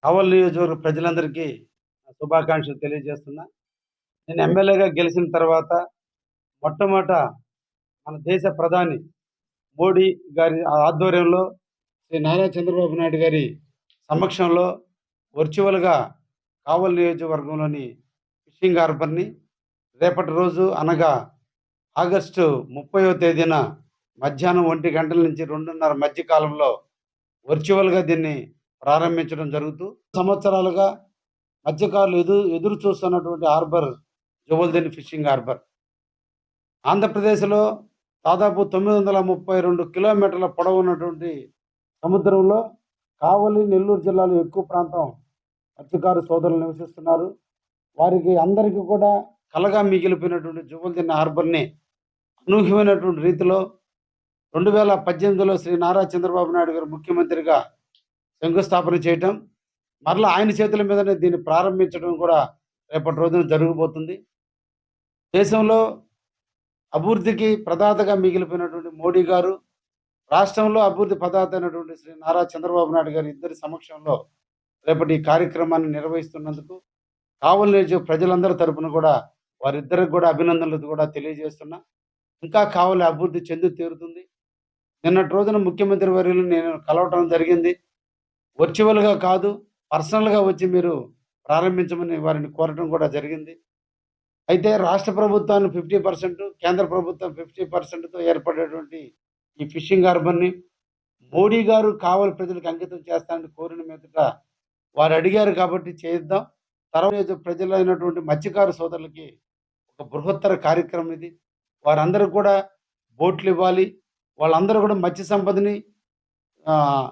కావలి నియోజకవర్గ ప్రజలందరికీ శుభాకాంక్షలు తెలియజేస్తున్నా. నేను ఎమ్మెల్యేగా గెలిచిన తర్వాత మొట్టమొదట మన దేశ ప్రధాని మోడీ గారి ఆధ్వర్యంలో శ్రీ నారా చంద్రబాబు నాయుడు గారి సమక్షంలో వర్చువల్‌గా కావలి నియోజకవర్గంలోని ఫిషింగ్ హార్బర్‌ని రేపటి రోజు అనగా ఆగస్టు 30వ తేదీన మధ్యాహ్నం 1 గంటల నుంచి 2:30 మధ్య కాలంలో వర్చువల్‌గా దీన్ని ప్రారంభించడం జరుగుతూ సంవత్సరాలుగా మత్స్యకారులు ఎదురు చూస్తున్నటువంటి హార్బర్ జువల్దిని ఫిషింగ్ హార్బర్. ఆంధ్రప్రదేశ్‌లో దాదాపు 932 కిలోమీటర్ల పొడవున్నటువంటి సముద్రంలో కావలి, నెల్లూరు జిల్లాలో ఎక్కువ ప్రాంతం మత్స్యకారు సోదరులు నివసిస్తున్నారు. వారికి అందరికీ కూడా కలగా మిగిలిపోయినటువంటి జువల్దిని హార్బర్‌ని అనూహ్యమైనటువంటి రీతిలో 2018లో శ్రీ నారా చంద్రబాబు నాయుడు గారు ముఖ్యమంత్రిగా శంకుస్థాపన చేయటం, మరలా ఆయన చేతుల మీదనే దీన్ని ప్రారంభించడం కూడా రేపటి రోజున జరగబోతుంది. దేశంలో అభివృద్ధికి ప్రదాతగా మిగిలిపోయినటువంటి మోడీ గారు, రాష్ట్రంలో అభివృద్ధి ప్రదాత అయినటువంటి శ్రీ నారా చంద్రబాబు నాయుడు గారి ఇద్దరి సమక్షంలో రేపటి ఈ కార్యక్రమాన్ని నిర్వహిస్తున్నందుకు కావలి నియోజక ప్రజలందరి తరపున కూడా వారిద్దరికి కూడా అభినందనలు కూడా తెలియజేస్తున్నా. ఇంకా కావలి అభివృద్ధి చెంది తీరుతుంది. నిన్నటి రోజున ముఖ్యమంత్రి వర్యులు నేను కలవటం జరిగింది. వర్చువల్‌గా కాదు, పర్సనల్‌గా వచ్చి మీరు ప్రారంభించమని వారిని కోరటం కూడా జరిగింది. అయితే రాష్ట్ర ప్రభుత్వాన్ని 50%, కేంద్ర ప్రభుత్వం 50%తో ఏర్పడేటువంటి ఈ ఫిషింగ్ హార్బర్‌ని మోడీ గారు కావలి ప్రజలకు అంకితం చేస్తానని కోరిన మీదట వారు అడిగారు కాబట్టి చేయిద్దాం. తర్వాత ప్రజలైనటువంటి మత్స్యకారు సోదరులకి ఒక బృహత్తర కార్యక్రమం ఇది. వారందరూ కూడా బోట్లు ఇవ్వాలి. వాళ్ళందరూ కూడా మత్స్య సంపదని ఆహ్,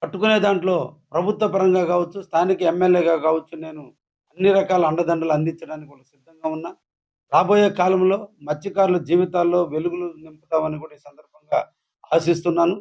పట్టుకునే దాంట్లో ప్రభుత్వ పరంగా కావచ్చు, స్థానిక ఎమ్మెల్యేగా కావచ్చు, నేను అన్ని రకాల అండదండలు అందించడానికి కూడా సిద్ధంగా ఉన్నా. రాబోయే కాలంలో మత్స్యకారుల జీవితాల్లో వెలుగులు నింపుతామని కూడా ఈ సందర్భంగా ఆశిస్తున్నాను.